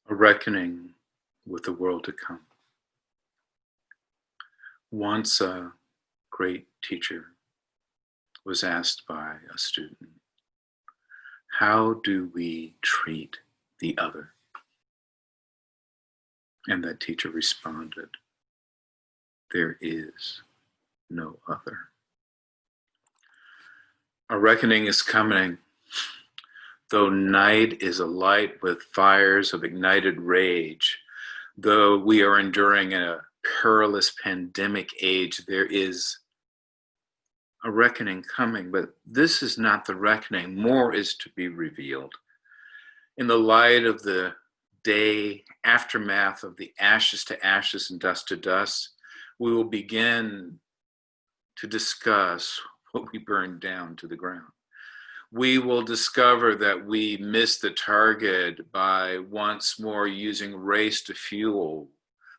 A reckoning with the world to come. Once a great teacher was asked by a student, how do we treat the other? And that teacher responded, there is no other. A reckoning is coming, though night is alight with fires of ignited rage. Though we are enduring a perilous pandemic age, there is a reckoning coming, but this is not the reckoning. More is to be revealed. In the light of the day aftermath of the ashes to ashes and dust to dust, we will begin to discuss what we burned down to the ground. We will discover that we missed the target by once more using race to fuel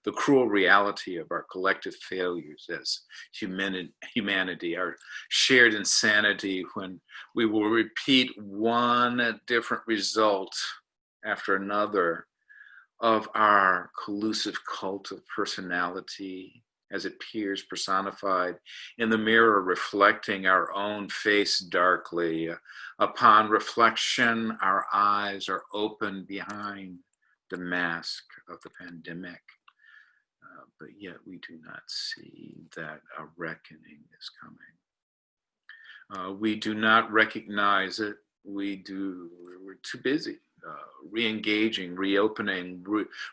the cruel reality of our collective failures as humanity, our shared insanity, when we will repeat one different result after another of our collusive cult of personality as it appears personified in the mirror, reflecting our own face darkly. Upon reflection, our eyes are open behind the mask of the pandemic. But yet we do not see that a reckoning is coming. We do not recognize it. We're too busy re-engaging, reopening,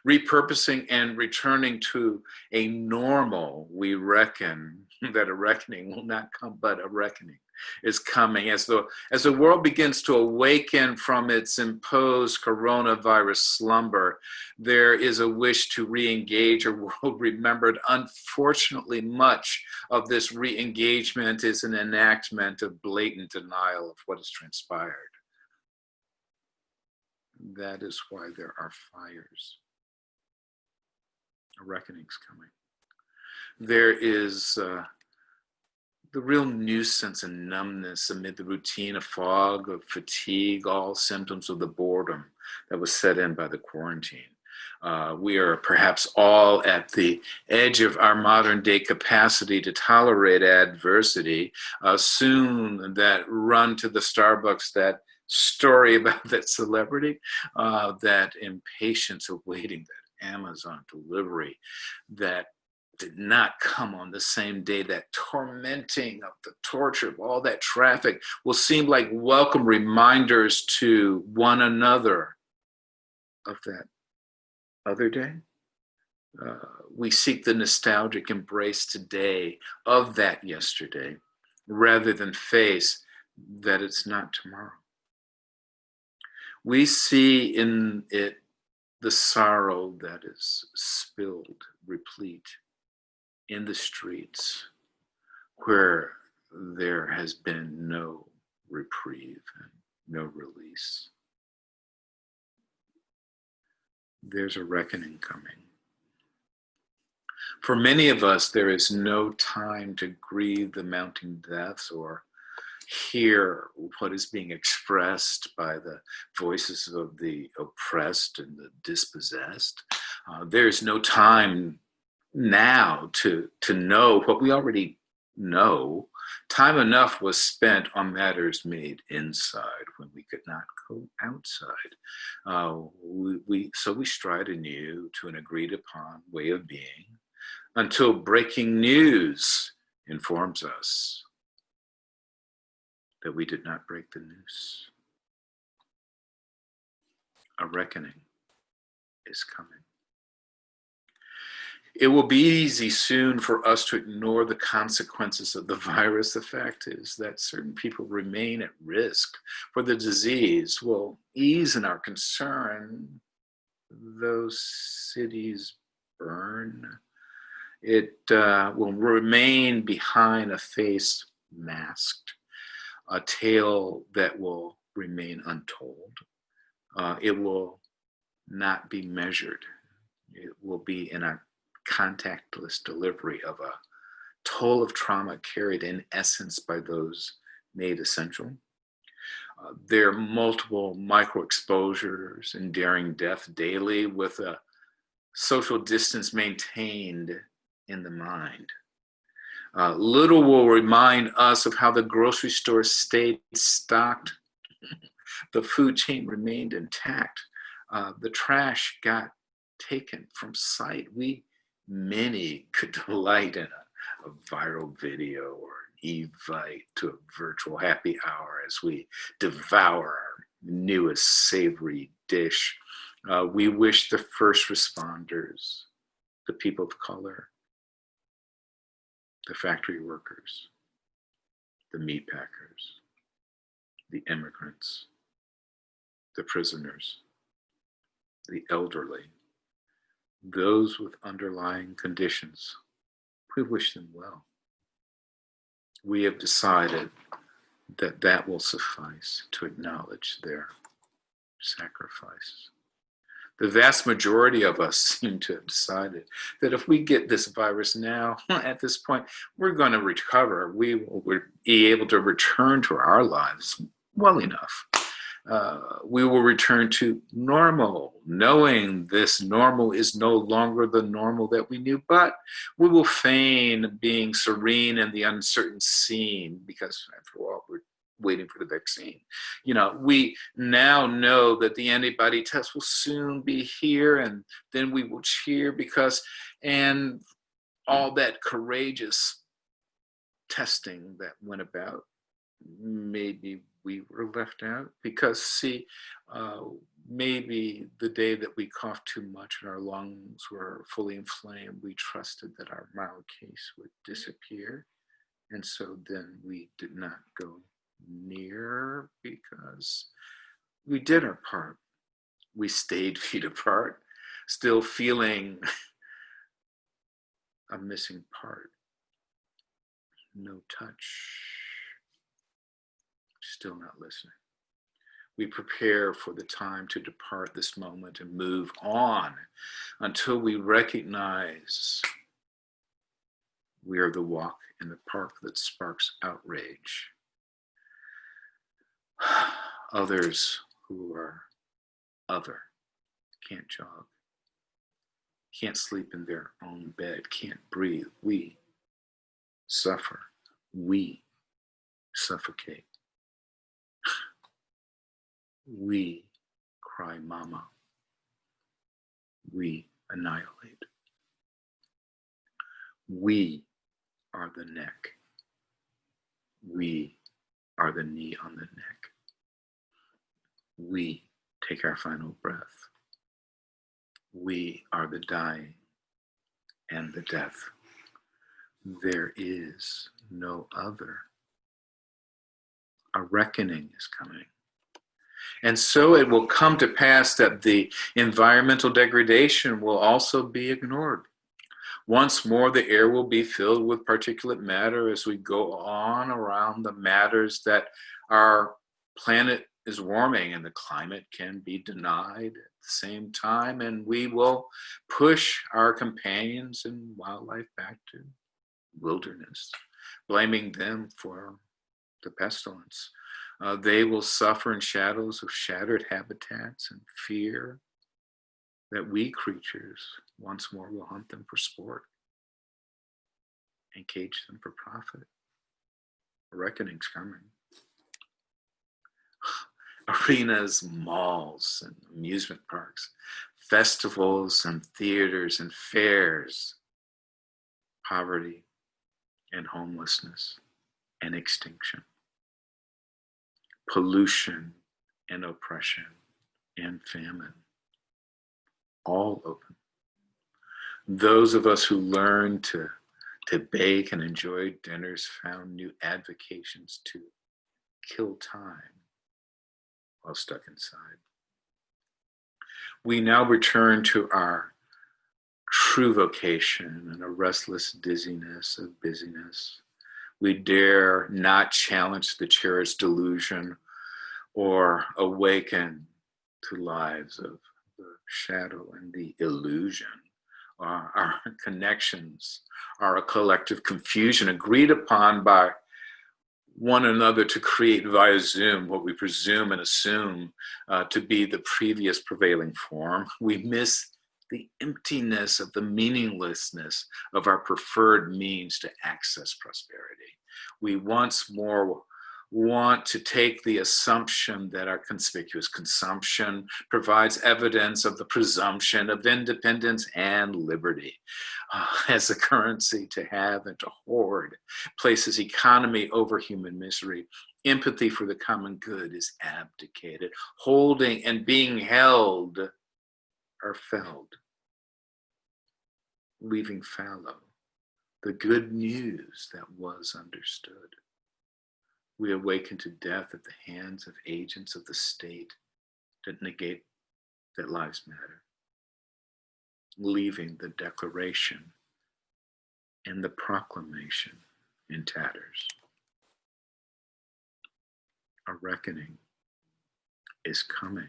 repurposing, and returning to a normal. We reckon that a reckoning will not come, but a reckoning is coming as the world begins to awaken from its imposed coronavirus slumber. There is a wish to re-engage a world remembered. Unfortunately, much of this re-engagement is an enactment of blatant denial of what has transpired. That is why there are fires. A reckoning's coming. There is the real nuisance and numbness amid the routine, a fog of fatigue, all symptoms of the boredom that was set in by the quarantine. We are perhaps all at the edge of our modern day capacity to tolerate adversity. Soon that run to the Starbucks, that story about that celebrity, that impatience of waiting, that Amazon delivery that did not come on the same day, that tormenting of the torture of all that traffic will seem like welcome reminders to one another of that other day. We seek the nostalgic embrace today of that yesterday, rather than face that it's not tomorrow. We see in it the sorrow that is spilled, replete in the streets, where there has been no reprieve and no release. There's a reckoning coming. For many of us, there is no time to grieve the mounting deaths or hear what is being expressed by the voices of the oppressed and the dispossessed. There's no time now to know what we already know. Time enough was spent on matters made inside when we could not go outside. So we stride anew to an agreed upon way of being until breaking news informs us that we did not break the noose. A reckoning is coming. It will be easy soon for us to ignore the consequences of the virus. The fact is that certain people remain at risk for the disease. Will ease in our concern. Those cities burn. It will remain behind a face masked, a tale that will remain untold. It will not be measured. It will be in a contactless delivery of a toll of trauma carried in essence by those made essential. There are multiple micro-exposures enduring death daily with a social distance maintained in the mind. Little will remind us of how the grocery store stayed stocked. The food chain remained intact. The trash got taken from sight. Many could delight in a viral video or evite to a virtual happy hour as we devour our newest savory dish. We wish the first responders, the people of color, the factory workers, the meat packers, the immigrants, the prisoners, the elderly, those with underlying conditions. We wish them well. We have decided that that will suffice to acknowledge their sacrifice. The vast majority of us seem to have decided that if we get this virus now, at this point, we're going to recover. We will be able to return to our lives well enough. We will return to normal, knowing this normal is no longer the normal that we knew, but we will feign being serene in the uncertain scene because, after all, we're waiting for the vaccine. We now know that the antibody test will soon be here, and then we will cheer and all that courageous testing that went about, maybe we were left out because, see, maybe the day that we coughed too much and our lungs were fully inflamed, we trusted that our mild case would disappear. And so then we did not go near because we did our part. We stayed feet apart, still feeling a missing part. No touch. Still not listening. We prepare for the time to depart this moment and move on until we recognize we are the walk in the park that sparks outrage. Others who are other can't jog, can't sleep in their own bed, can't breathe. We suffer. We suffocate. We cry mama. We annihilate. We are the neck. We are the knee on the neck. We take our final breath. We are the dying and the death. There is no other. A reckoning is coming. And so it will come to pass that the environmental degradation will also be ignored. Once more, the air will be filled with particulate matter as we go on around the matters that our planet is warming and the climate can be denied at the same time. And we will push our companions and wildlife back to wilderness, blaming them for the pestilence. They will suffer in shadows of shattered habitats and fear that we creatures once more will hunt them for sport and cage them for profit. A reckoning's coming. Arenas, malls, and amusement parks, festivals and theaters and fairs, poverty and homelessness and extinction, pollution and oppression and famine, all open. Those of us who learned to bake and enjoy dinners found new avocations to kill time while stuck inside. We now return to our true vocation and a restless dizziness of busyness. We dare not challenge the cherished delusion or awaken to lives of the shadow and the illusion. Our connections are a collective confusion agreed upon by one another to create via Zoom what we presume and assume to be the previous prevailing form. We miss the emptiness of the meaninglessness of our preferred means to access prosperity. We once more want to take the assumption that our conspicuous consumption provides evidence of the presumption of independence and liberty as a currency to have and to hoard, places economy over human misery. Empathy for the common good is abdicated. Holding and being held are felled, leaving fallow the good news that was understood. We awaken to death at the hands of agents of the state that negate that lives matter, leaving the declaration and the proclamation in tatters. A reckoning is coming.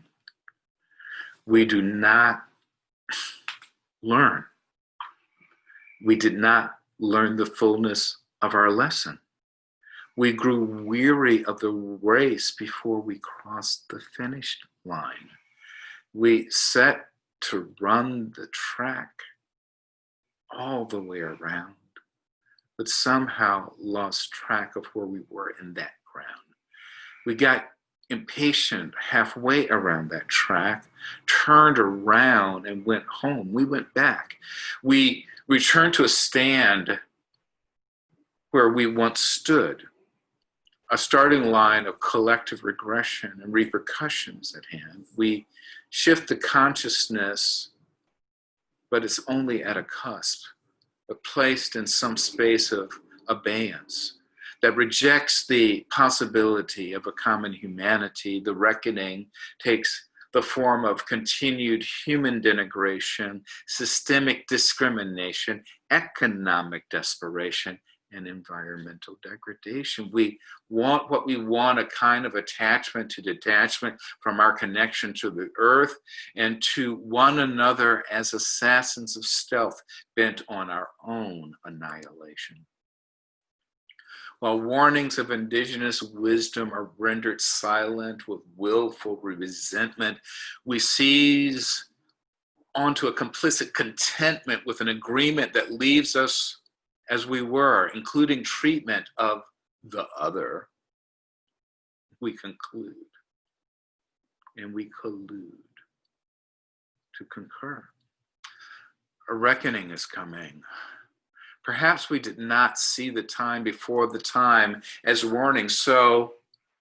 We do not learn. We did not learn the fullness of our lesson. We grew weary of the race before we crossed the finish line. We set to run the track all the way around, but somehow lost track of where we were in that ground. We got impatient halfway around that track, turned around and went home. We went back. We returned to a stand where we once stood, a starting line of collective regression and repercussions at hand. We shift the consciousness, but it's only at a cusp, but placed in some space of abeyance that rejects the possibility of a common humanity. The reckoning takes the form of continued human denigration, systemic discrimination, economic desperation, and environmental degradation. We want what we want, a kind of attachment to detachment from our connection to the earth and to one another as assassins of stealth bent on our own annihilation. While warnings of indigenous wisdom are rendered silent with willful resentment, we seize onto a complicit contentment with an agreement that leaves us as we were, including treatment of the other. We conclude and we collude to concur. A reckoning is coming. Perhaps we did not see the time before the time as warning, so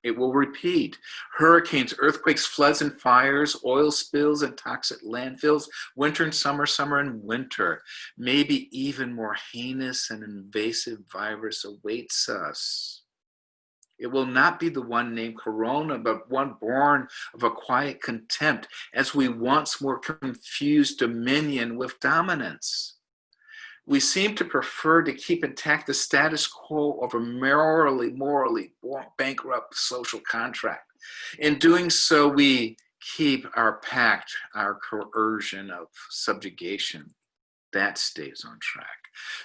it will repeat. Hurricanes, earthquakes, floods and fires, oil spills and toxic landfills, winter and summer, summer and winter. Maybe even more heinous and invasive virus awaits us. It will not be the one named Corona, but one born of a quiet contempt as we once more confuse dominion with dominance. We seem to prefer to keep intact the status quo of a morally bankrupt social contract. In doing so, we keep our pact, our coercion of subjugation. That stays on track.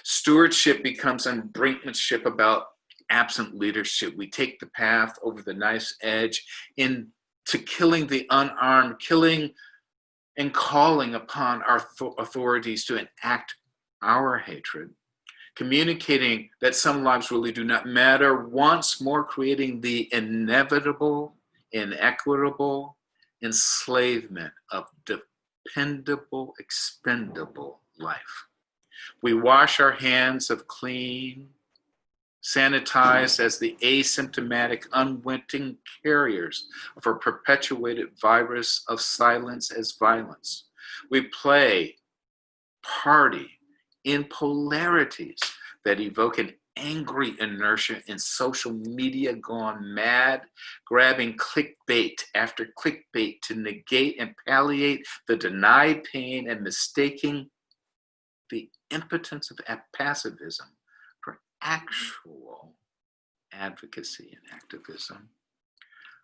Stewardship becomes unbrinkmanship about absent leadership. We take the path over the knife's edge into killing the unarmed, killing and calling upon our authorities to enact our hatred, communicating that some lives really do not matter, once more creating the inevitable, inequitable enslavement of dependable, expendable life. We wash our hands of clean, sanitized as the asymptomatic, unwitting carriers of a perpetuated virus of silence as violence. We play, party, in polarities that evoke an angry inertia in social media gone mad, grabbing clickbait after clickbait to negate and palliate the denied pain and mistaking the impotence of passivism for actual advocacy and activism.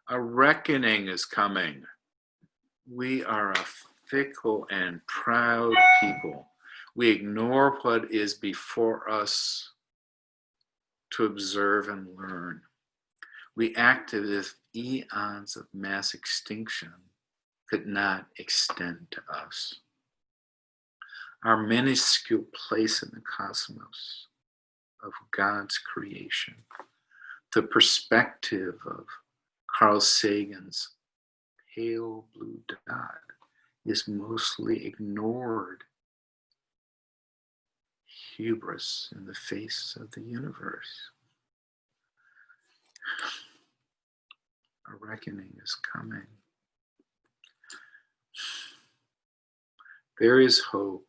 A reckoning is coming. We are a fickle and proud people. We ignore what is before us to observe and learn. We acted as if eons of mass extinction could not extend to us. Our minuscule place in the cosmos of God's creation, the perspective of Carl Sagan's pale blue dot, is mostly ignored. Hubris in the face of the universe. A reckoning is coming. There is hope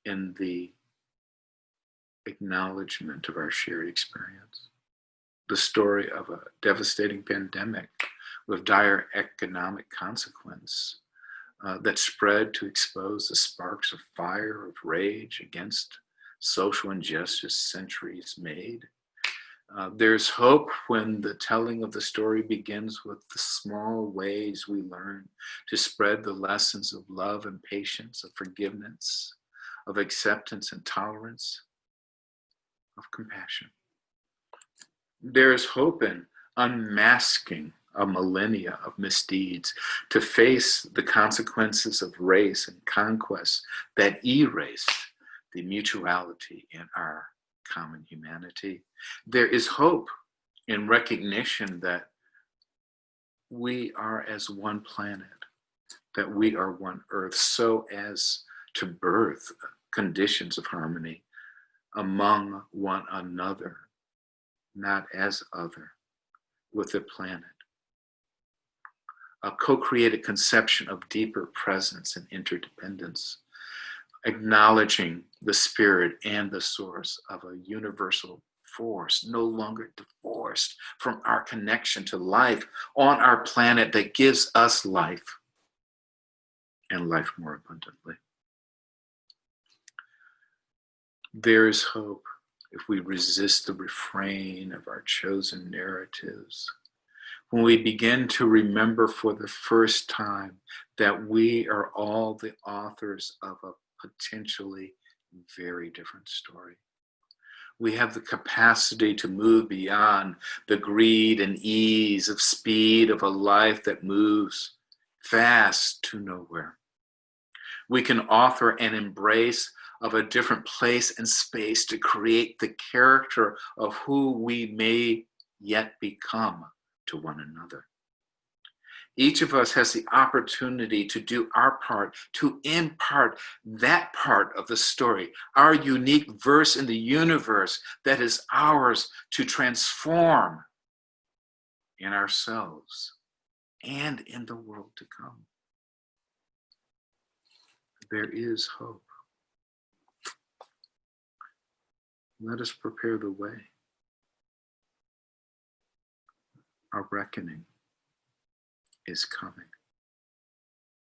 in the acknowledgement of our shared experience. The story of a devastating pandemic with dire economic consequence that spread to expose the sparks of fire, of rage against social injustice centuries made. There's hope when the telling of the story begins with the small ways we learn to spread the lessons of love and patience, of forgiveness, of acceptance and tolerance, of compassion. There is hope in unmasking a millennia of misdeeds to face the consequences of race and conquest that erased the mutuality in our common humanity. There is hope in recognition that we are as one planet, that we are one earth, so as to birth conditions of harmony among one another, not as other, with the planet. A co-created conception of deeper presence and interdependence, acknowledging the spirit and the source of a universal force, no longer divorced from our connection to life on our planet that gives us life and life more abundantly. There is hope if we resist the refrain of our chosen narratives, when we begin to remember for the first time that we are all the authors of a potentially very different story. We have the capacity to move beyond the greed and ease of speed of a life that moves fast to nowhere. We can author an embrace of a different place and space to create the character of who we may yet become to one another. Each of us has the opportunity to do our part, to impart that part of the story, our unique verse in the universe that is ours to transform in ourselves and in the world to come. There is hope. Let us prepare the way. Our reckoning is coming.